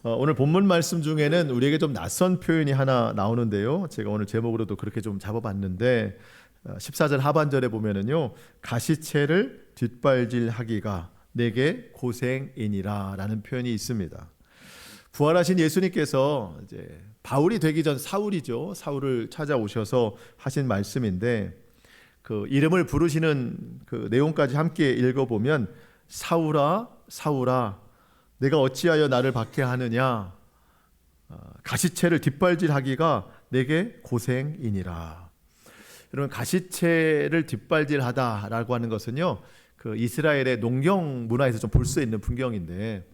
오늘 본문 말씀 중에는 우리에게 좀 낯선 표현이 하나 나오는데요. 제가 오늘 제목으로도 그렇게 좀 잡아봤는데 14절 하반절에 보면은요, 가시채를 뒷발질하기가 내게 고생이니라 라는 표현이 있습니다. 부활하신 예수님께서 이제 바울이 되기 전 사울이죠. 사울을 찾아오셔서 하신 말씀인데 그 이름을 부르시는 그 내용까지 함께 읽어보면 사울아 사울아 내가 어찌하여 나를 박해하느냐, 가시채를 뒷발질하기가 내게 고생이니라. 여러분, 가시채를 뒷발질하다라고 하는 것은요, 그 이스라엘의 농경 문화에서 좀 볼 수 있는 풍경인데,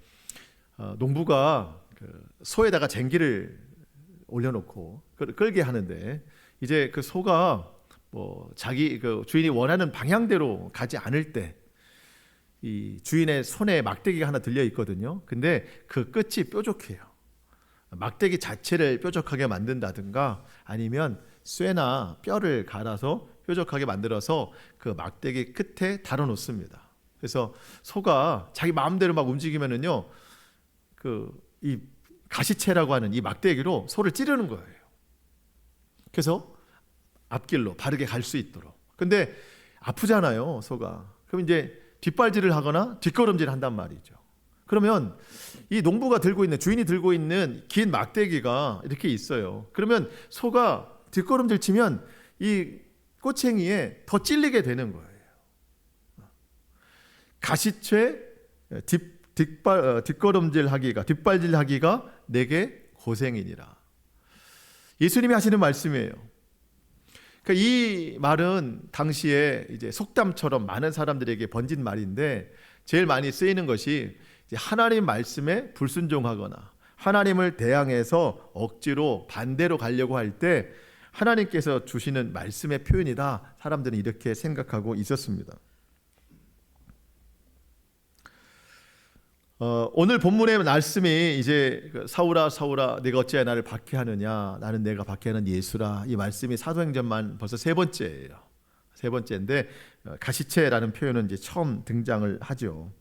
농부가 그 소에다가 쟁기를 올려놓고 끌게 하는데, 이제 그 소가 뭐 자기 그 주인이 원하는 방향대로 가지 않을 때 이 주인의 손에 막대기가 하나 들려 있거든요. 근데 그 끝이 뾰족해요. 막대기 자체를 뾰족하게 만든다든가 아니면 쇠나 뼈를 갈아서 뾰족하게 만들어서 그 막대기 끝에 달아 놓습니다. 그래서 소가 자기 마음대로 막 움직이면은요, 그 이 가시채라고 하는 이 막대기로 소를 찌르는 거예요. 그래서 앞길로 바르게 갈 수 있도록. 근데 아프잖아요, 소가. 그럼 이제 뒷발질을 하거나 뒷걸음질을 한단 말이죠. 그러면 이 농부가 들고 있는, 주인이 들고 있는 긴 막대기가 이렇게 있어요. 그러면 소가 뒷걸음질 치면 이 꼬챙이에 더 찔리게 되는 거예요. 가시채 뒷걸음질하기가, 뒷발질하기가 내게 고생이니라. 예수님이 하시는 말씀이에요. 그러니까 이 말은 당시에 이제 속담처럼 많은 사람들에게 번진 말인데, 제일 많이 쓰이는 것이 이제 하나님 말씀에 불순종하거나 하나님을 대항해서 억지로 반대로 가려고 할 때 하나님께서 주시는 말씀의 표현이다, 사람들은 이렇게 생각하고 있었습니다. 오늘 본문의 말씀이 이제 사울아 사울아 내가 어찌하여 나를 박해하느냐, 나는 내가 박해하는 예수라, 이 말씀이 사도행전만 벌써 세 번째예요. 세 번째인데 가시채라는 표현은 이제 처음 등장을 하죠.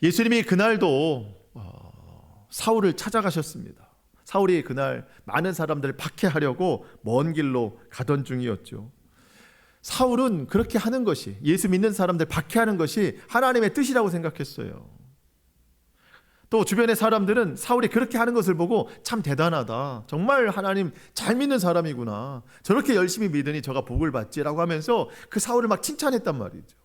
예수님이 그날도 사울을 찾아가셨습니다. 사울이 그날 많은 사람들을 박해하려고 먼 길로 가던 중이었죠. 사울은 그렇게 하는 것이, 예수 믿는 사람들 박해하는 것이 하나님의 뜻이라고 생각했어요. 또 주변의 사람들은 사울이 그렇게 하는 것을 보고 참 대단하다, 정말 하나님 잘 믿는 사람이구나, 저렇게 열심히 믿으니 저가 복을 받지라고 하면서 그 사울을 막 칭찬했단 말이죠.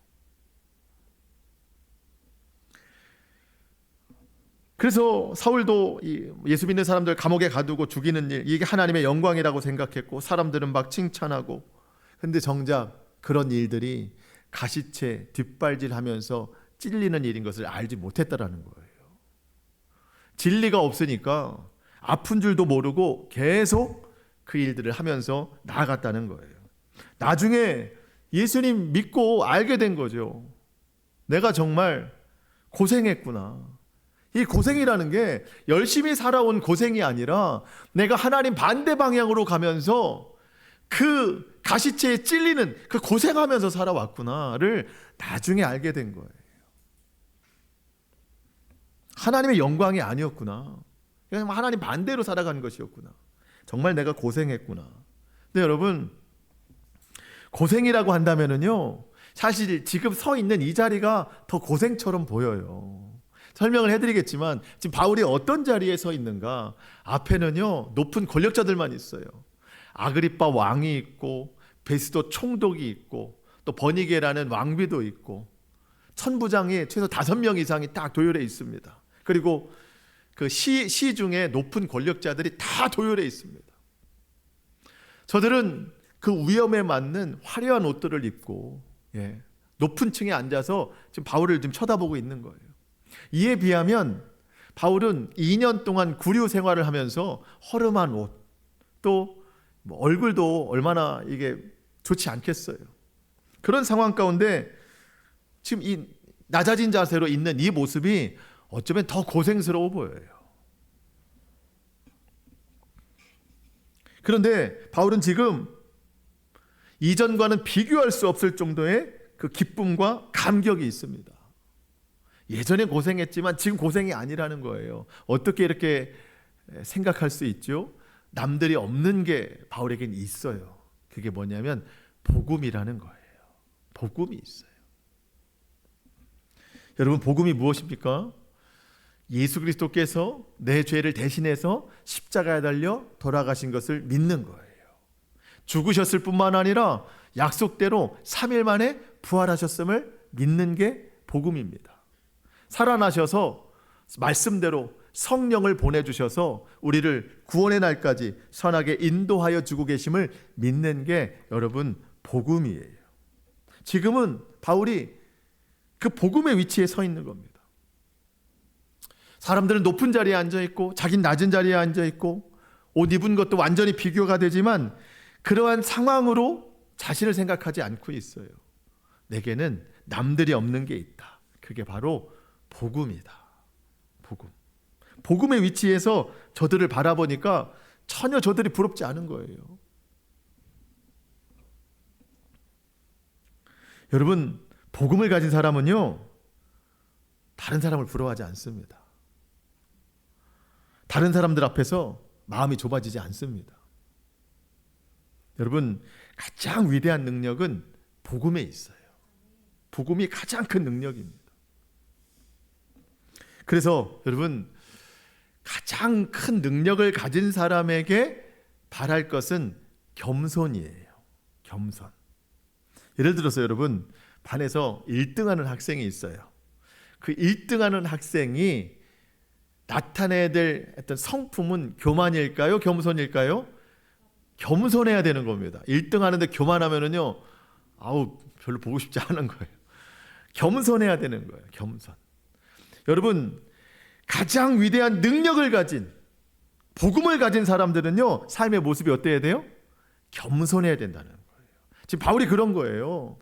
그래서 사울도 예수 믿는 사람들 감옥에 가두고 죽이는 일, 이게 하나님의 영광이라고 생각했고 사람들은 막 칭찬하고, 근데 정작 그런 일들이 가시채 뒷발질하면서 찔리는 일인 것을 알지 못했다라는 거예요. 진리가 없으니까 아픈 줄도 모르고 계속 그 일들을 하면서 나아갔다는 거예요. 나중에 예수님 믿고 알게 된 거죠. 내가 정말 고생했구나. 이 고생이라는 게 열심히 살아온 고생이 아니라 내가 하나님 반대 방향으로 가면서 그 가시채에 찔리는 그 고생하면서 살아왔구나를 나중에 알게 된 거예요. 하나님의 영광이 아니었구나, 그냥 하나님 반대로 살아가는 것이었구나, 정말 내가 고생했구나. 근데 여러분, 고생이라고 한다면은요, 사실 지금 서 있는 이 자리가 더 고생처럼 보여요. 설명을 해드리겠지만 지금 바울이 어떤 자리에 서 있는가, 앞에는요 높은 권력자들만 있어요. 아그리빠 왕이 있고 베스도 총독이 있고 또 버니게라는 왕비도 있고 천부장이 최소 5명 이상이 딱 도열해 있습니다. 그리고 그 시 중에 높은 권력자들이 다 도열해 있습니다. 저들은 그 위험에 맞는 화려한 옷들을 입고 높은 층에 앉아서 지금 바울을 지금 쳐다보고 있는 거예요. 이에 비하면 바울은 2년 동안 구류 생활을 하면서 허름한 옷, 또 뭐 얼굴도 얼마나 이게 좋지 않겠어요. 그런 상황 가운데 지금 이 낮아진 자세로 있는 이 모습이 어쩌면 더 고생스러워 보여요. 그런데 바울은 지금 이전과는 비교할 수 없을 정도의 그 기쁨과 감격이 있습니다. 예전에 고생했지만 지금 고생이 아니라는 거예요. 어떻게 이렇게 생각할 수 있죠? 남들이 없는 게 바울에겐 있어요. 그게 뭐냐면 복음이라는 거예요. 복음이 있어요. 여러분, 복음이 무엇입니까? 예수 그리스도께서 내 죄를 대신해서 십자가에 달려 돌아가신 것을 믿는 거예요. 죽으셨을 뿐만 아니라 약속대로 3일 만에 부활하셨음을 믿는 게 복음입니다. 살아나셔서 말씀대로 성령을 보내주셔서 우리를 구원의 날까지 선하게 인도하여 주고 계심을 믿는 게 여러분 복음이에요. 지금은 바울이 그 복음의 위치에 서 있는 겁니다. 사람들은 높은 자리에 앉아있고 자기는 낮은 자리에 앉아있고 옷 입은 것도 완전히 비교가 되지만 그러한 상황으로 자신을 생각하지 않고 있어요. 내게는 남들이 없는 게 있다. 그게 바로 복음이다. 복음. 복음의 위치에서 저들을 바라보니까 전혀 저들이 부럽지 않은 거예요. 여러분, 복음을 가진 사람은요, 다른 사람을 부러워하지 않습니다. 다른 사람들 앞에서 마음이 좁아지지 않습니다. 여러분, 가장 위대한 능력은 복음에 있어요. 복음이 가장 큰 능력입니다. 그래서 여러분, 가장 큰 능력을 가진 사람에게 바랄 것은 겸손이에요. 겸손. 예를 들어서 여러분, 반에서 1등하는 학생이 있어요. 그 1등하는 학생이 나타내야 될 어떤 성품은 교만일까요? 겸손일까요? 겸손해야 되는 겁니다. 1등 하는데 교만하면은요, 별로 보고 싶지 않은 거예요. 겸손해야 되는 거예요. 겸손. 여러분, 가장 위대한 능력을 가진, 복음을 가진 사람들은요, 삶의 모습이 어때야 돼요? 겸손해야 된다는 거예요. 지금 바울이 그런 거예요.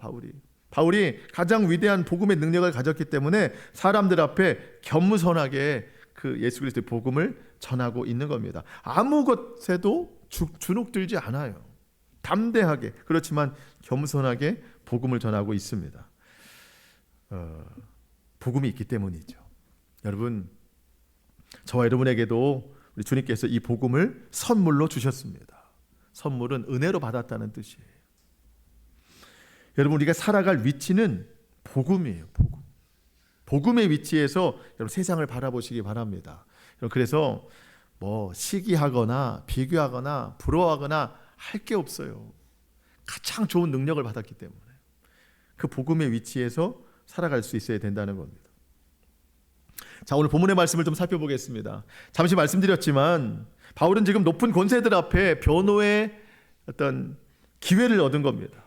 바울이 가장 위대한 복음의 능력을 가졌기 때문에 사람들 앞에 겸손하게 그 예수 그리스도의 복음을 전하고 있는 겁니다. 아무 것에도 주눅들지 않아요. 담대하게, 그렇지만 겸손하게 복음을 전하고 있습니다. 복음이 있기 때문이죠. 여러분, 저와 여러분에게도 우리 주님께서 이 복음을 선물로 주셨습니다. 선물은 은혜로 받았다는 뜻이에요. 여러분, 우리가 살아갈 위치는 복음이에요. 복음의 위치에서 여러분 세상을 바라보시기 바랍니다. 그래서 시기하거나 비교하거나 부러워하거나 할 게 없어요. 가장 좋은 능력을 받았기 때문에 그 복음의 위치에서 살아갈 수 있어야 된다는 겁니다. 자, 오늘 본문의 말씀을 좀 살펴보겠습니다. 잠시 말씀드렸지만 바울은 지금 높은 권세들 앞에 변호의 어떤 기회를 얻은 겁니다.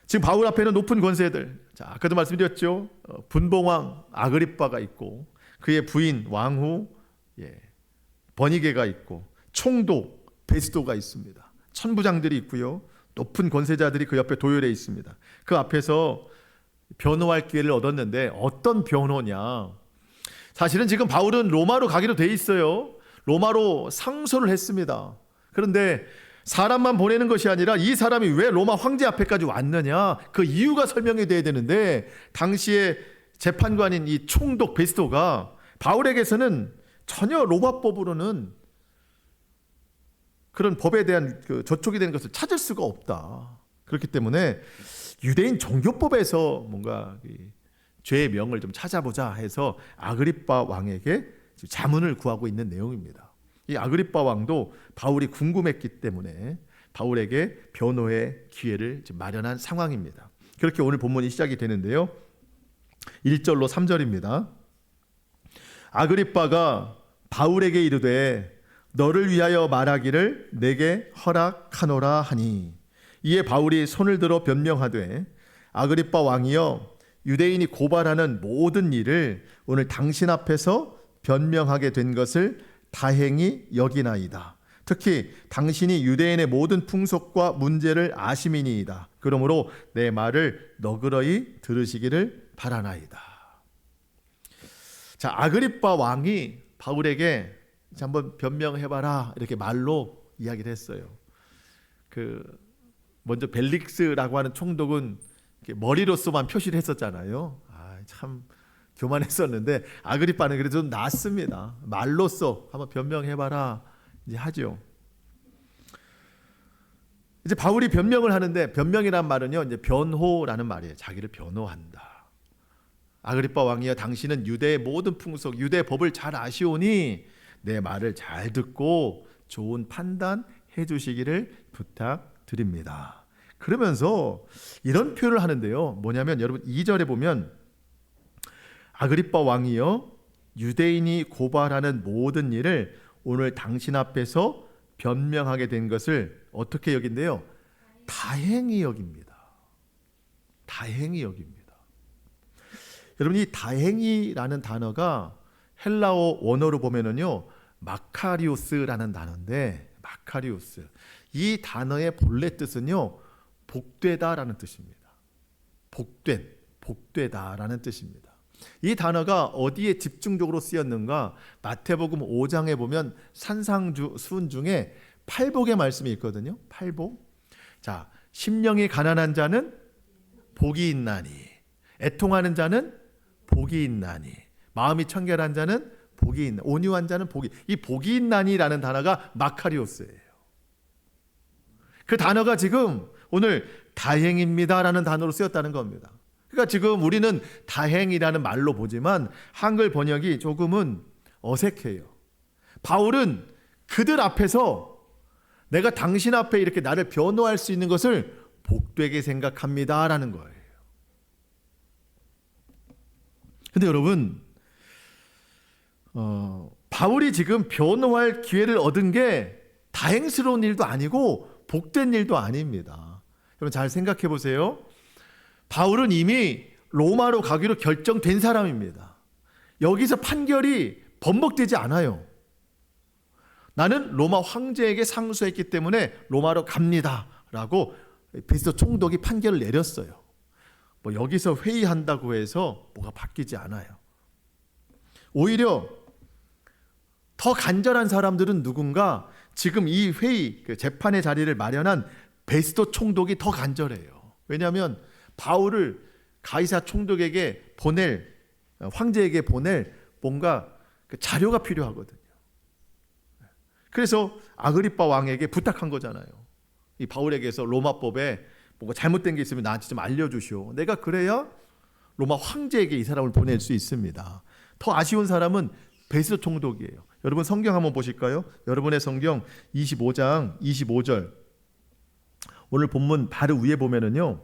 지금 바울 앞에는 높은 권세들, 자, 아까도 말씀드렸죠. 분봉왕 아그리빠가 있고 그의 부인 왕후 버니게가 있고 총독 베스도가 있습니다. 천부장들이 있고요. 높은 권세자들이 그 옆에 도열해 있습니다. 그 앞에서 변호할 기회를 얻었는데 어떤 변호냐? 사실은 지금 바울은 로마로 가기로 돼 있어요. 로마로 상소를 했습니다. 그런데 사람만 보내는 것이 아니라 이 사람이 왜 로마 황제 앞에까지 왔느냐, 그 이유가 설명이 돼야 되는데 당시에 재판관인 이 총독 베스도가 바울에게서는 전혀 로마법으로는 그런 법에 대한 저촉이 되는 것을 찾을 수가 없다. 그렇기 때문에 유대인 종교법에서 뭔가 죄의 명을 좀 찾아보자 해서 아그리빠 왕에게 자문을 구하고 있는 내용입니다. 이 아그리빠 왕도 바울이 궁금했기 때문에 바울에게 변호의 기회를 마련한 상황입니다. 그렇게 오늘 본문이 시작이 되는데요. 1절로 3절입니다. 아그리빠가 바울에게 이르되 너를 위하여 말하기를 내게 허락하노라 하니, 이에 바울이 손을 들어 변명하되 아그리빠 왕이여, 유대인이 고발하는 모든 일을 오늘 당신 앞에서 변명하게 된 것을 다행히 여기나이다. 특히 당신이 유대인의 모든 풍속과 문제를 아심이니이다. 그러므로 내 말을 너그러이 들으시기를 바라나이다. 자, 아그리빠 왕이 바울에게 한번 변명해봐라 이렇게 말로 이야기를 했어요. 먼저 벨릭스라고 하는 총독은 머리로서만 표시를 했었잖아요. 참 교만했었는데 아그리빠는 그래도 좀 낫습니다. 말로써 한번 변명해봐라 이제 하죠. 이제 바울이 변명을 하는데, 변명이란 말은요, 이제 변호라는 말이에요. 자기를 변호한다. 아그리빠 왕이여, 당신은 유대의 모든 풍속, 유대 법을 잘 아시오니 내 말을 잘 듣고 좋은 판단해 주시기를 부탁드립니다. 그러면서 이런 표현을 하는데요. 뭐냐면 여러분 2절에 보면 아그리빠 왕이여, 유대인이 고발하는 모든 일을 오늘 당신 앞에서 변명하게 된 것을 어떻게 여긴대요? 다행히 여깁니다. 다행히 여깁니다. 여러분, 이 다행이라는 단어가 헬라어 원어로 보면은요, 마카리오스라는 단어인데, 마카리오스, 이 단어의 본래 뜻은요, 복되다라는 뜻입니다. 복되다라는 뜻입니다. 이 단어가 어디에 집중적으로 쓰였는가? 마태복음 5장에 보면 산상수훈 중에 팔복의 말씀이 있거든요. 팔복. 자, 심령이 가난한 자는 복이 있나니, 애통하는 자는 복이 있나니, 마음이 청결한 자는 복이 있나, 온유한 자는 복이. 이 복이 있나니라는 단어가 마카리오스예요. 그 단어가 지금 오늘 다행입니다라는 단어로 쓰였다는 겁니다. 그러니까 지금 우리는 다행이라는 말로 보지만 한글 번역이 조금은 어색해요. 바울은 그들 앞에서 내가 당신 앞에 이렇게 나를 변호할 수 있는 것을 복되게 생각합니다라는 거예요. 근데 여러분, 바울이 지금 변호할 기회를 얻은 게 다행스러운 일도 아니고 복된 일도 아닙니다. 여러분 잘 생각해 보세요. 바울은 이미 로마로 가기로 결정된 사람입니다. 여기서 판결이 번복되지 않아요. 나는 로마 황제에게 상소했기 때문에 로마로 갑니다 라고 베스토 총독이 판결을 내렸어요. 뭐 여기서 회의한다고 해서 뭐가 바뀌지 않아요. 오히려 더 간절한 사람들은 누군가 지금 이 회의, 재판의 자리를 마련한 베스토 총독이 더 간절해요. 왜냐하면 바울을 가이사 총독에게 보낼, 황제에게 보낼 뭔가 자료가 필요하거든요. 그래서 아그리빠 왕에게 부탁한 거잖아요. 이 바울에게서 로마법에 뭔가 잘못된 게 있으면 나한테 좀 알려주시오. 내가 그래야 로마 황제에게 이 사람을 보낼 수 있습니다. 더 아쉬운 사람은 베스토 총독이에요. 여러분 성경 한번 보실까요? 여러분의 성경 25장 25절. 오늘 본문 바로 위에 보면은요,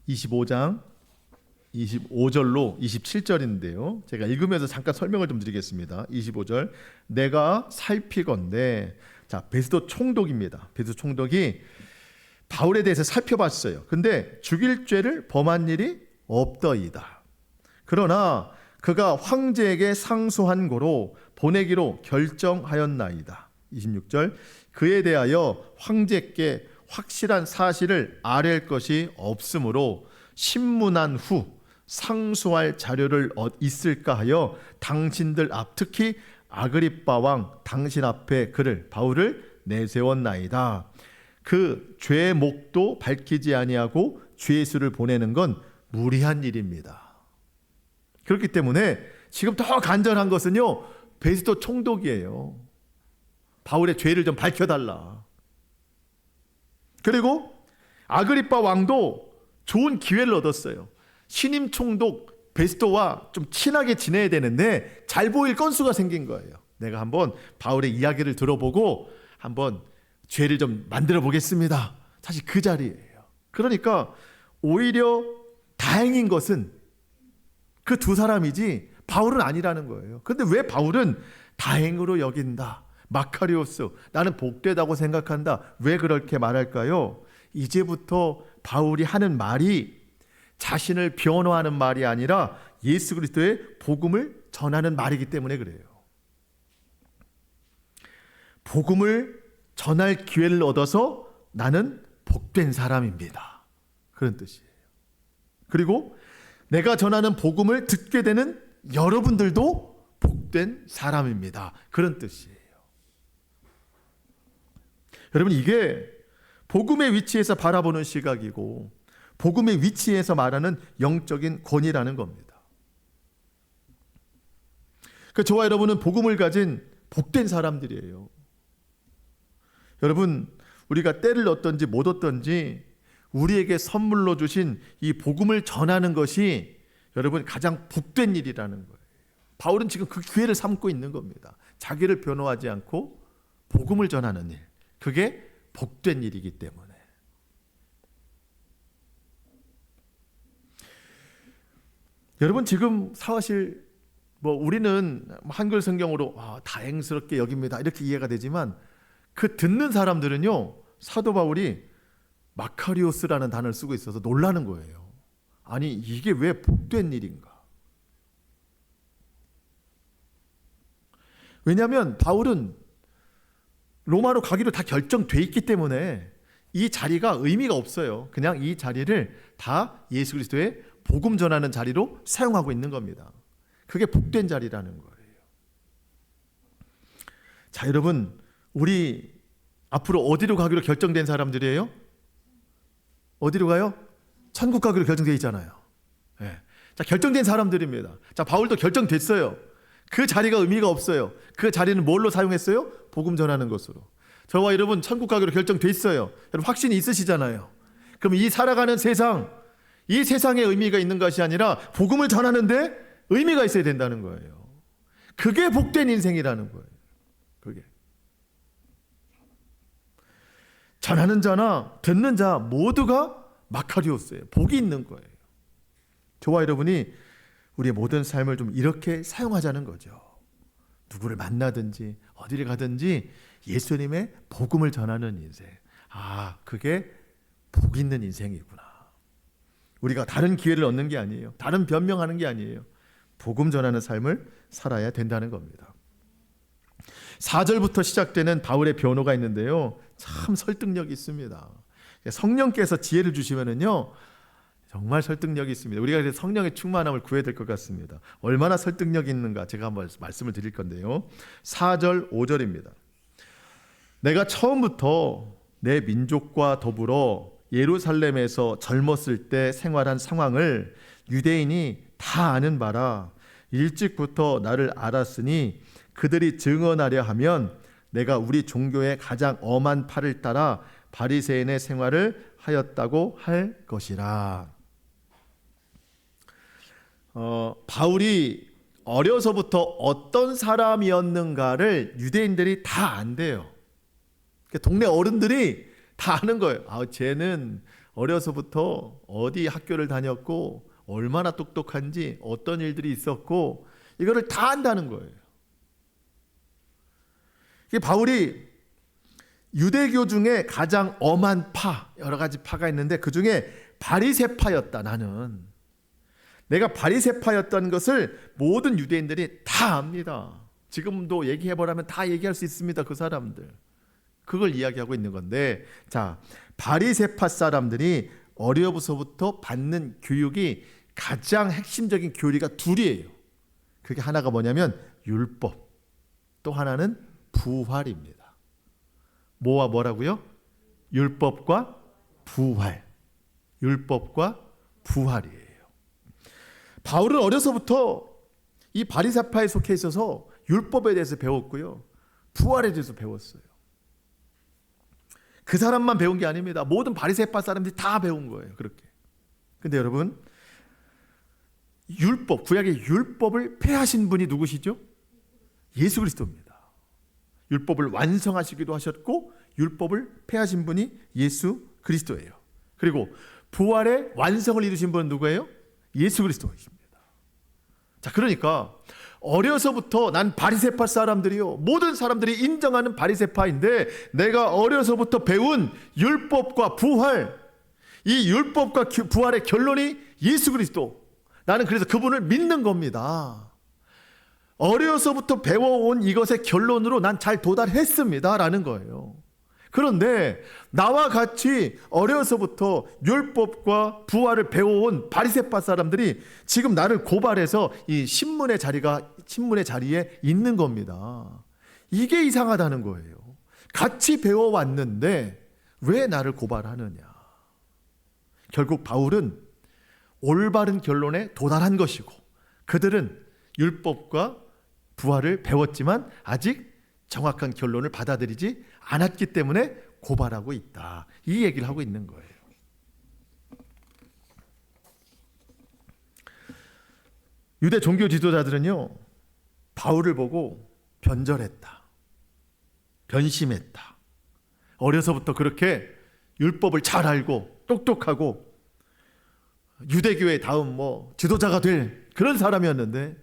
25장 25절로 27절인데요. 제가 읽으면서 잠깐 설명을 좀 드리겠습니다. 25절. 내가 살피건대, 자, 베스토 총독입니다. 베스토 총독이 바울에 대해서 살펴봤어요. 근데 죽일 죄를 범한 일이 없더이다. 그러나 그가 황제에게 상소한 고로 보내기로 결정하였나이다. 26절. 그에 대하여 황제께 확실한 사실을 아랠 것이 없으므로 신문한 후 상소할 자료를 있을까 하여 당신들 앞, 특히 아그리빠 왕 당신 앞에 그를, 바울을 내세웠나이다. 그 죄목도 밝히지 아니하고 죄수를 보내는 건 무리한 일입니다. 그렇기 때문에 지금 더 간절한 것은요, 베스토 총독이에요. 바울의 죄를 좀 밝혀달라. 그리고 아그리빠 왕도 좋은 기회를 얻었어요. 신임 총독 베스토와 좀 친하게 지내야 되는데 잘 보일 건수가 생긴 거예요. 내가 한번 바울의 이야기를 들어보고 한번 죄를 좀 만들어 보겠습니다. 사실 그 자리예요. 그러니까 오히려 다행인 것은 그 두 사람이지 바울은 아니라는 거예요. 그런데 왜 바울은 다행으로 여긴다, 마카리오스, 나는 복되다고 생각한다, 왜 그렇게 말할까요? 이제부터 바울이 하는 말이 자신을 변호하는 말이 아니라 예수 그리스도의 복음을 전하는 말이기 때문에 그래요. 복음을 전할 기회를 얻어서 나는 복된 사람입니다. 그런 뜻이에요. 그리고 내가 전하는 복음을 듣게 되는 여러분들도 복된 사람입니다. 그런 뜻이에요. 여러분, 이게 복음의 위치에서 바라보는 시각이고 복음의 위치에서 말하는 영적인 권위라는 겁니다. 저와 여러분은 복음을 가진 복된 사람들이에요. 여러분, 우리가 때를 얻든지 못 얻든지 우리에게 선물로 주신 이 복음을 전하는 것이 여러분 가장 복된 일이라는 거예요. 바울은 지금 그 기회를 삼고 있는 겁니다. 자기를 변호하지 않고 복음을 전하는 일, 그게 복된 일이기 때문에. 여러분, 지금 사실 우리는 한글 성경으로 다행스럽게 여깁니다 이렇게 이해가 되지만, 그 듣는 사람들은요, 사도 바울이 마카리오스라는 단어를 쓰고 있어서 놀라는 거예요. 아니, 이게 왜 복된 일인가? 왜냐하면 바울은 로마로 가기로 다 결정돼 있기 때문에 이 자리가 의미가 없어요. 그냥 이 자리를 다 예수 그리스도의 복음 전하는 자리로 사용하고 있는 겁니다. 그게 복된 자리라는 거예요. 자, 여러분, 우리 앞으로 어디로 가기로 결정된 사람들이에요? 어디로 가요? 천국 가기로 결정되어 있잖아요. 네. 자, 결정된 사람들입니다. 자, 바울도 결정됐어요. 그 자리가 의미가 없어요. 그 자리는 뭘로 사용했어요? 복음 전하는 것으로. 저와 여러분 천국 가기로 결정됐어요. 여러분 확신이 있으시잖아요. 그럼 이 살아가는 세상, 이 세상에 의미가 있는 것이 아니라 복음을 전하는데 의미가 있어야 된다는 거예요. 그게 복된 인생이라는 거예요. 그게. 전하는 자나 듣는 자 모두가 마카리오스예요. 복이 있는 거예요. 저와 여러분이 우리의 모든 삶을 좀 이렇게 사용하자는 거죠. 누구를 만나든지 어디를 가든지 예수님의 복음을 전하는 인생. 그게 복 있는 인생이구나. 우리가 다른 기회를 얻는 게 아니에요. 다른 변명하는 게 아니에요. 복음 전하는 삶을 살아야 된다는 겁니다. 4절부터 시작되는 바울의 변호가 있는데요, 참 설득력이 있습니다. 성령께서 지혜를 주시면은요, 정말 설득력이 있습니다. 우리가 그래서 성령의 충만함을 구해야 될 것 같습니다. 얼마나 설득력이 있는가 제가 한번 말씀을 드릴 건데요. 4절 5절입니다. 내가 처음부터 내 민족과 더불어 예루살렘에서 젊었을 때 생활한 상황을 유대인이 다 아는 바라. 일찍부터 나를 알았으니 그들이 증언하려 하면 내가 우리 종교의 가장 엄한 팔을 따라 바리새인의 생활을 하였다고 할 것이라. 바울이 어려서부터 어떤 사람이었는가를 유대인들이 다 안대요. 동네 어른들이 다 아는 거예요. 쟤는 어려서부터 어디 학교를 다녔고 얼마나 똑똑한지, 어떤 일들이 있었고, 이거를 다 안다는 거예요. 바울이 유대교 중에 가장 엄한 파, 여러 가지 파가 있는데 그 중에 바리새파였다. 나는 내가 바리새파였던 것을 모든 유대인들이 다 압니다. 지금도 얘기해보라면 다 얘기할 수 있습니다. 그 사람들. 그걸 이야기하고 있는 건데, 자, 바리새파 사람들이 어려서부터 받는 교육이 가장 핵심적인 교리가 둘이에요. 그게 하나가 뭐냐면 율법, 또 하나는 부활입니다. 뭐와 뭐라고요? 율법과 부활. 율법과 부활이에요. 바울은 어려서부터 이 바리새파에 속해 있어서 율법에 대해서 배웠고요, 부활에 대해서 배웠어요. 그 사람만 배운 게 아닙니다. 모든 바리새파 사람들이 다 배운 거예요. 그렇게. 근데 여러분, 율법, 구약의 율법을 폐하신 분이 누구시죠? 예수 그리스도입니다. 율법을 완성하시기도 하셨고 율법을 폐하신 분이 예수 그리스도예요. 그리고 부활의 완성을 이루신 분은 누구예요? 예수 그리스도이십니다. 자, 그러니까 어려서부터 난 바리새파 사람들이요, 모든 사람들이 인정하는 바리새파인데 내가 어려서부터 배운 율법과 부활, 이 율법과 부활의 결론이 예수 그리스도. 나는 그래서 그분을 믿는 겁니다. 어려서부터 배워온 이것의 결론으로 난 잘 도달했습니다 라는 거예요. 그런데 나와 같이 어려서부터 율법과 부활을 배워온 바리새파 사람들이 지금 나를 고발해서 이 신문의 자리에 있는 겁니다. 이게 이상하다는 거예요. 같이 배워왔는데 왜 나를 고발하느냐. 결국 바울은 올바른 결론에 도달한 것이고 그들은 율법과 부활을 배웠지만 아직 정확한 결론을 받아들이지 않았기 때문에 고발하고 있다. 이 얘기를 하고 있는 거예요. 유대 종교 지도자들은요, 바울을 보고 변절했다, 변심했다. 어려서부터 그렇게 율법을 잘 알고 똑똑하고 유대교의 다음 지도자가 될 그런 사람이었는데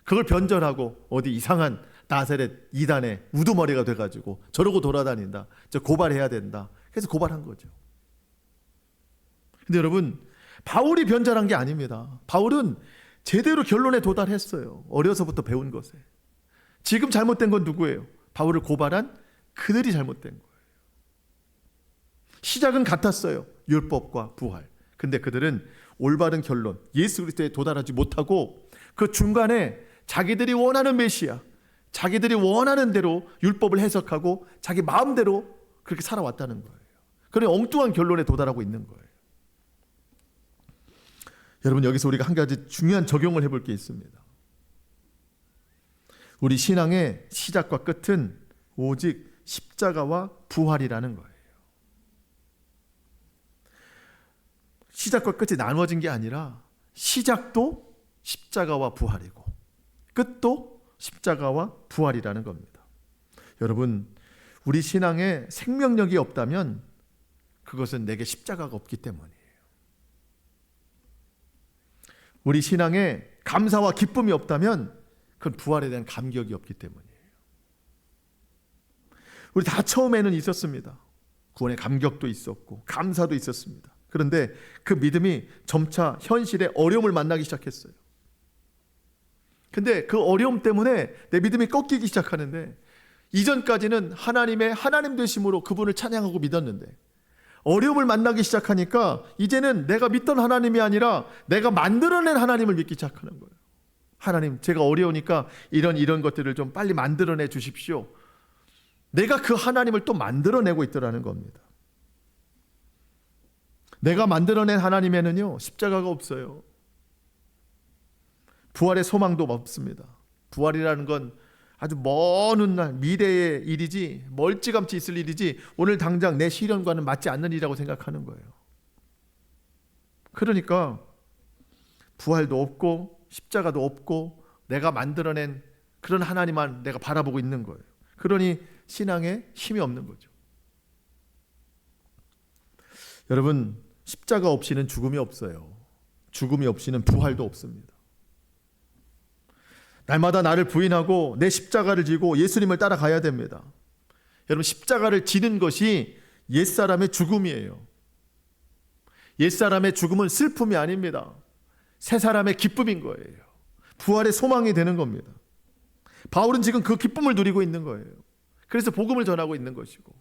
그걸 변절하고 어디 이상한 나사렛 이단의 우두머리가 돼가지고 저러고 돌아다닌다. 저 고발해야 된다. 그래서 고발한 거죠. 근데 여러분, 바울이 변절한 게 아닙니다. 바울은 제대로 결론에 도달했어요. 어려서부터 배운 것에. 지금 잘못된 건 누구예요? 바울을 고발한 그들이 잘못된 거예요. 시작은 같았어요. 율법과 부활. 근데 그들은 올바른 결론, 예수 그리스도에 도달하지 못하고 그 중간에 자기들이 원하는 메시아, 자기들이 원하는 대로 율법을 해석하고 자기 마음대로 그렇게 살아왔다는 거예요. 그런 엉뚱한 결론에 도달하고 있는 거예요. 여러분, 여기서 우리가 한 가지 중요한 적용을 해볼 게 있습니다. 우리 신앙의 시작과 끝은 오직 십자가와 부활이라는 거예요. 시작과 끝이 나누어진 게 아니라 시작도 십자가와 부활이고 끝도 십자가와 부활이라는 겁니다. 여러분, 우리 신앙에 생명력이 없다면 그것은 내게 십자가가 없기 때문이에요. 우리 신앙에 감사와 기쁨이 없다면 그건 부활에 대한 감격이 없기 때문이에요. 우리 다 처음에는 있었습니다. 구원의 감격도 있었고 감사도 있었습니다. 그런데 그 믿음이 점차 현실의 어려움을 만나기 시작했어요. 근데 그 어려움 때문에 내 믿음이 꺾이기 시작하는데, 이전까지는 하나님의 하나님 되심으로 그분을 찬양하고 믿었는데 어려움을 만나기 시작하니까 이제는 내가 믿던 하나님이 아니라 내가 만들어낸 하나님을 믿기 시작하는 거예요. 하나님, 제가 어려우니까 이런 것들을 좀 빨리 만들어내 주십시오. 내가 그 하나님을 또 만들어내고 있더라는 겁니다. 내가 만들어낸 하나님에는요, 십자가가 없어요. 부활의 소망도 없습니다. 부활이라는 건 아주 먼 훗날 미래의 일이지, 멀찌감치 있을 일이지 오늘 당장 내 시련과는 맞지 않는 일이라고 생각하는 거예요. 그러니까 부활도 없고 십자가도 없고 내가 만들어낸 그런 하나님만 내가 바라보고 있는 거예요. 그러니 신앙에 힘이 없는 거죠. 여러분, 십자가 없이는 죽음이 없어요. 죽음이 없이는 부활도 없습니다. 날마다 나를 부인하고 내 십자가를 지고 예수님을 따라가야 됩니다. 여러분, 십자가를 지는 것이 옛사람의 죽음이에요. 옛사람의 죽음은 슬픔이 아닙니다. 새 사람의 기쁨인 거예요. 부활의 소망이 되는 겁니다. 바울은 지금 그 기쁨을 누리고 있는 거예요. 그래서 복음을 전하고 있는 것이고.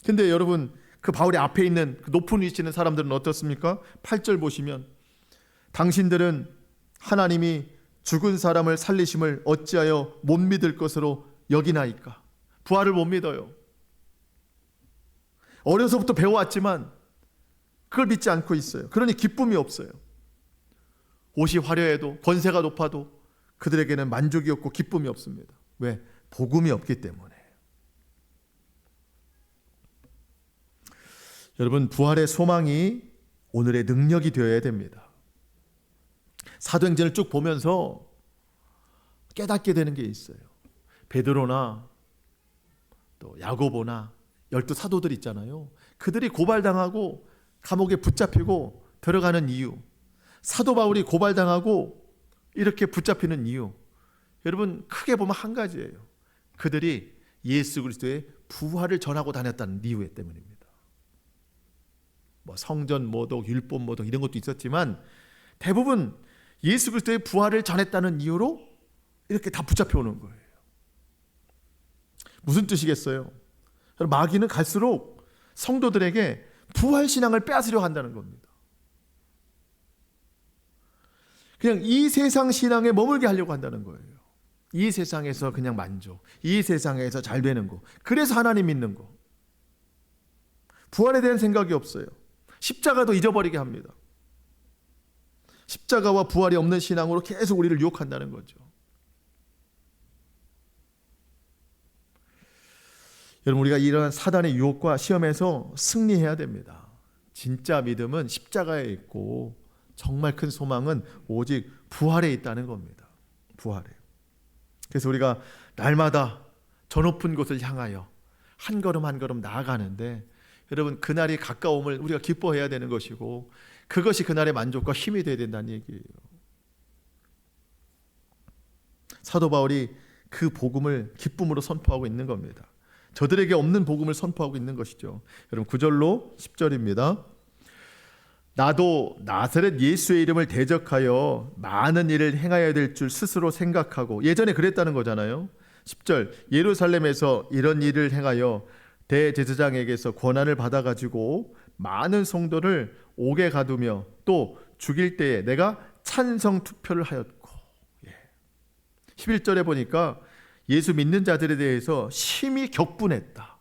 근데 여러분, 그 바울의 앞에 있는 그 높은 위치에 있는 사람들은 어떻습니까? 8절 보시면, 당신들은 하나님이 죽은 사람을 살리심을 어찌하여 못 믿을 것으로 여기나이까? 부활을 못 믿어요. 어려서부터 배워왔지만 그걸 믿지 않고 있어요. 그러니 기쁨이 없어요. 옷이 화려해도 권세가 높아도 그들에게는 만족이 없고 기쁨이 없습니다. 왜? 복음이 없기 때문에. 여러분, 부활의 소망이 오늘의 능력이 되어야 됩니다. 사도행전을 쭉 보면서 깨닫게 되는 게 있어요. 베드로나 또 야고보나 12 사도들 있잖아요. 그들이 고발당하고 감옥에 붙잡히고 들어가는 이유, 사도 바울이 고발당하고 이렇게 붙잡히는 이유, 여러분 크게 보면 한 가지예요. 그들이 예수 그리스도의 부활을 전하고 다녔다는 이유 때문입니다. 성전 모독, 율법 모독 이런 것도 있었지만 대부분 예수 그리스도의 부활을 전했다는 이유로 이렇게 다 붙잡혀 오는 거예요. 무슨 뜻이겠어요? 마귀는 갈수록 성도들에게 부활 신앙을 빼앗으려 한다는 겁니다. 그냥 이 세상 신앙에 머물게 하려고 한다는 거예요. 이 세상에서 그냥 만족, 이 세상에서 잘 되는 거, 그래서 하나님 믿는 거. 부활에 대한 생각이 없어요. 십자가도 잊어버리게 합니다. 십자가와 부활이 없는 신앙으로 계속 우리를 유혹한다는 거죠. 여러분, 우리가 이러한 사단의 유혹과 시험에서 승리해야 됩니다. 진짜 믿음은 십자가에 있고 정말 큰 소망은 오직 부활에 있다는 겁니다. 부활에. 그래서 우리가 날마다 저 높은 곳을 향하여 한 걸음 한 걸음 나아가는데, 여러분, 그날이 가까움을 우리가 기뻐해야 되는 것이고 그것이 그날의 만족과 힘이 되어야 된다는 얘기예요. 사도 바울이 그 복음을 기쁨으로 선포하고 있는 겁니다. 저들에게 없는 복음을 선포하고 있는 것이죠. 여러분, 9절로 10절입니다. 나도 나사렛 예수의 이름을 대적하여 많은 일을 행하여야 될 줄 스스로 생각하고, 예전에 그랬다는 거잖아요. 10절, 예루살렘에서 이런 일을 행하여 대제사장에게서 권한을 받아가지고 많은 성도를 옥에 가두며 또 죽일 때에 내가 찬성 투표를 하였고, 11절에 보니까 예수 믿는 자들에 대해서 심히 격분했다.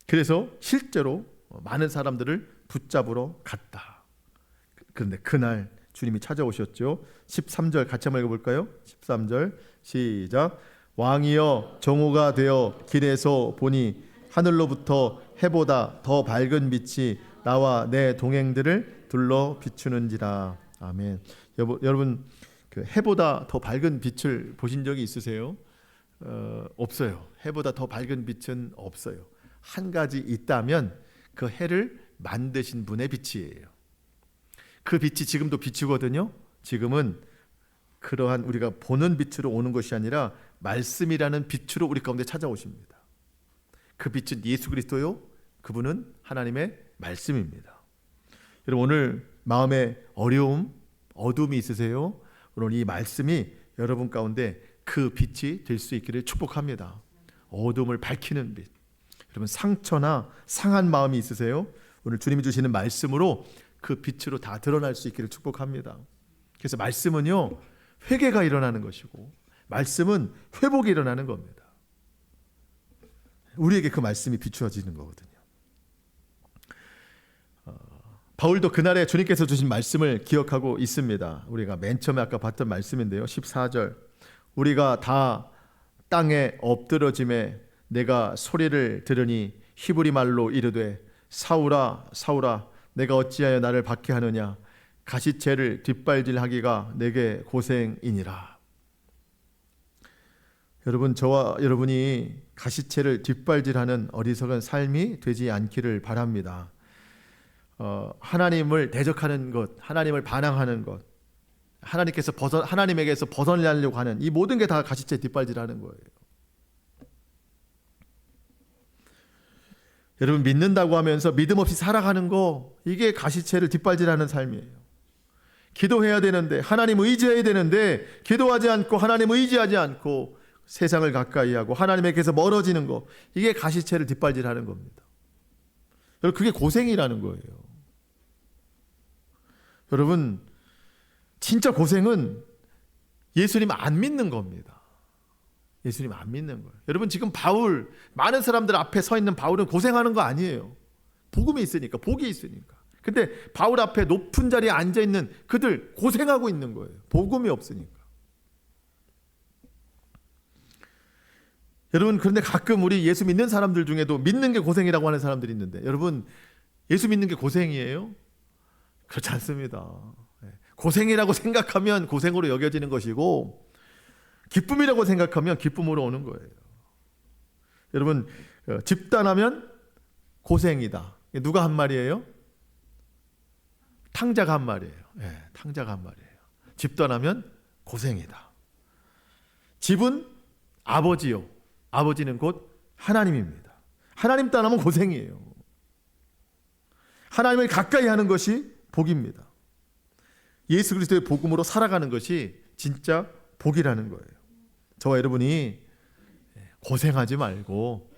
그래서 실제로 많은 사람들을 붙잡으러 갔다. 그런데 그날 주님이 찾아오셨죠. 13절 같이 한번 읽어볼까요? 13절 시작. 왕이여, 정오가 되어 길에서 보니 하늘로부터 해보다 더 밝은 빛이 나와 내 동행들을 둘러 비추는지라. 아멘. 여러분, 그 해보다 더 밝은 빛을 보신 적이 있으세요? 없어요. 해보다 더 밝은 빛은 없어요. 한 가지 있다면 그 해를 만드신 분의 빛이에요. 그 빛이 지금도 비추거든요. 지금은 그러한 우리가 보는 빛으로 오는 것이 아니라 말씀이라는 빛으로 우리 가운데 찾아오십니다. 그 빛은 예수 그리스도요, 그분은 하나님의 말씀입니다. 여러분, 오늘 마음에 어려움, 어둠이 있으세요? 오늘 이 말씀이 여러분 가운데 그 빛이 될 수 있기를 축복합니다. 어둠을 밝히는 빛. 여러분, 상처나 상한 마음이 있으세요? 오늘 주님이 주시는 말씀으로 그 빛으로 다 드러날 수 있기를 축복합니다. 그래서 말씀은요, 회개가 일어나는 것이고 말씀은 회복이 일어나는 겁니다. 우리에게 그 말씀이 비추어지는 거거든요. 바울도 그날에 주님께서 주신 말씀을 기억하고 있습니다. 우리가 맨 처음에 아까 봤던 말씀인데요. 14절, 우리가 다 땅에 엎드러짐에 내가 소리를 들으니 히브리 말로 이르되 사울아 사울아 내가 어찌하여 나를 박해하느냐, 가시채를 뒷발질하기가 내게 고생이니라. 여러분, 저와 여러분이 가시채를 뒷발질하는 어리석은 삶이 되지 않기를 바랍니다. 하나님을 대적하는 것, 하나님을 반항하는 것, 하나님에게서 벗어나려고 하는 이 모든 게 다 가시채 뒷발질하는 거예요. 여러분, 믿는다고 하면서 믿음 없이 살아가는 거, 이게 가시채를 뒷발질하는 삶이에요. 기도해야 되는데, 하나님 의지해야 되는데 기도하지 않고 하나님 의지하지 않고 세상을 가까이 하고 하나님에게서 멀어지는 거, 이게 가시채를 뒷발질하는 겁니다. 여러분, 그게 고생이라는 거예요. 여러분, 진짜 고생은 예수님 안 믿는 겁니다. 예수님 안 믿는 거예요. 여러분, 지금 바울, 많은 사람들 앞에 서 있는 바울은 고생하는 거 아니에요. 복음이 있으니까, 복이 있으니까. 근데 바울 앞에 높은 자리에 앉아 있는 그들 고생하고 있는 거예요. 복음이 없으니까. 여러분, 그런데 가끔 우리 예수 믿는 사람들 중에도 믿는 게 고생이라고 하는 사람들이 있는데, 여러분, 예수 믿는 게 고생이에요? 그렇지 않습니다. 고생이라고 생각하면 고생으로 여겨지는 것이고, 기쁨이라고 생각하면 기쁨으로 오는 거예요. 여러분, 집단하면 고생이다. 누가 한 말이에요? 탕자가 한 말이에요. 탕자가 한 말이에요. 집단하면 고생이다. 집은 아버지요, 아버지는 곧 하나님입니다. 하나님 따르면 고생이에요. 하나님을 가까이 하는 것이 복입니다. 예수 그리스도의 복음으로 살아가는 것이 진짜 복이라는 거예요. 저와 여러분이 고생하지 말고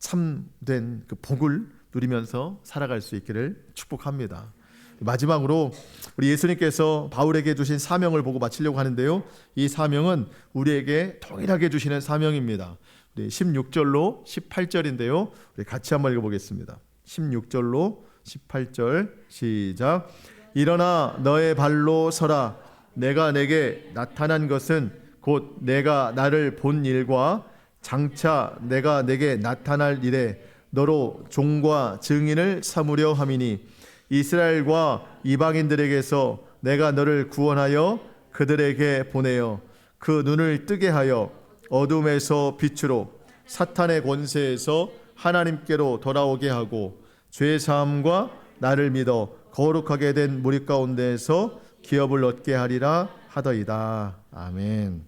참된 그 복을 누리면서 살아갈 수 있기를 축복합니다. 마지막으로 우리 예수님께서 바울에게 주신 사명을 보고 마치려고 하는데요. 이 사명은 우리에게 동일하게 주시는 사명입니다. 우리 16절로 18절인데요. 우리 같이 한번 읽어보겠습니다. 16절로 18절 시작. 일어나 너의 발로 서라. 내가 내게 나타난 것은 곧 내가 나를 본 일과 장차 내가 내게 나타날 일에 너로 종과 증인을 삼으려 함이니 이스라엘과 이방인들에게서 내가 너를 구원하여 그들에게 보내어 그 눈을 뜨게 하여 어둠에서 빛으로 사탄의 권세에서 하나님께로 돌아오게 하고 죄 사함과 나를 믿어 거룩하게 된 무리 가운데에서 기업을 얻게 하리라 하더이다. 아멘.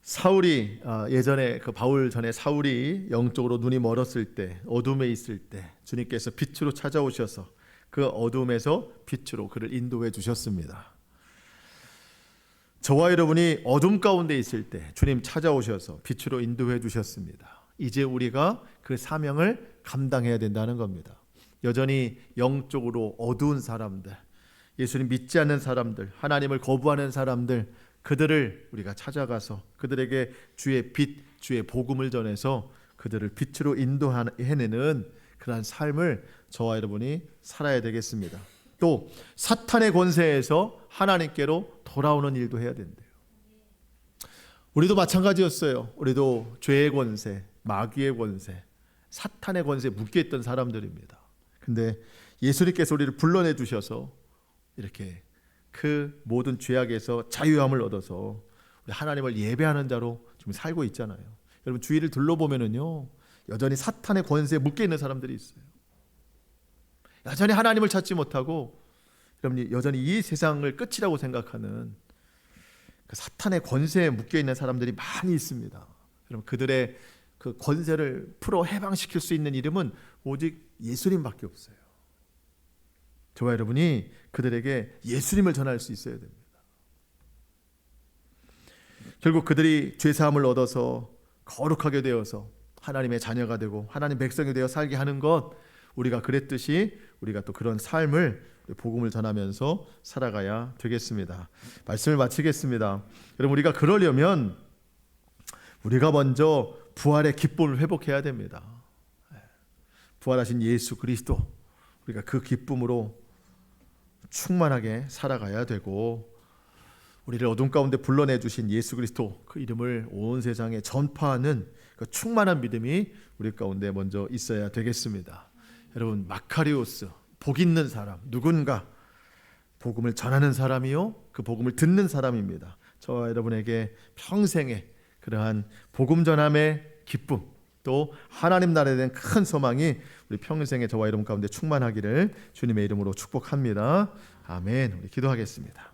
사울이 예전에 그 바울 전에 사울이 영적으로 눈이 멀었을 때, 어둠에 있을 때 주님께서 빛으로 찾아오셔서 그 어둠에서 빛으로 그를 인도해 주셨습니다. 저와 여러분이 어둠 가운데 있을 때 주님 찾아오셔서 빛으로 인도해 주셨습니다. 이제 우리가 그 사명을 감당해야 된다는 겁니다. 여전히 영적으로 어두운 사람들, 예수님 믿지 않는 사람들, 하나님을 거부하는 사람들, 그들을 우리가 찾아가서 그들에게 주의 빛, 주의 복음을 전해서 그들을 빛으로 인도해내는 그러한 삶을 저와 여러분이 살아야 되겠습니다. 또 사탄의 권세에서 하나님께로 돌아오는 일도 해야 된대요. 우리도 마찬가지였어요. 우리도 죄의 권세, 마귀의 권세, 사탄의 권세에 묶여있던 사람들입니다. 근데 예수님께서 우리를 불러내 주셔서 이렇게 그 모든 죄악에서 자유함을 얻어서 우리 하나님을 예배하는 자로 지금 살고 있잖아요. 여러분 주위를 둘러보면은요, 여전히 사탄의 권세에 묶여 있는 사람들이 있어요. 여전히 하나님을 찾지 못하고 여러분 여전히 이 세상을 끝이라고 생각하는 그 사탄의 권세에 묶여 있는 사람들이 많이 있습니다. 여러분 그들의 그 권세를 풀어 해방시킬 수 있는 이름은 오직 예수님밖에 없어요. 저와 여러분이 그들에게 예수님을 전할 수 있어야 됩니다. 결국 그들이 죄사함을 얻어서 거룩하게 되어서 하나님의 자녀가 되고 하나님 백성이 되어 살게 하는 것, 우리가 그랬듯이 우리가 또 그런 삶을 복음을 전하면서 살아가야 되겠습니다. 말씀을 마치겠습니다. 여러분 우리가 그러려면 우리가 먼저 부활의 기쁨을 회복해야 됩니다. 부활하신 예수 그리스도, 우리가 그 기쁨으로 충만하게 살아가야 되고, 우리를 어둠 가운데 불러내 주신 예수 그리스도 그 이름을 온 세상에 전파하는 그 충만한 믿음이 우리 가운데 먼저 있어야 되겠습니다. 여러분 마카리오스, 복 있는 사람, 누군가 복음을 전하는 사람이요 그 복음을 듣는 사람입니다. 저와 여러분에게 평생의 그러한 복음 전함의 기쁨, 또 하나님 나라에 대한 큰 소망이 우리 평생에 저와 여러분 가운데 충만하기를 주님의 이름으로 축복합니다. 아멘. 우리 기도하겠습니다.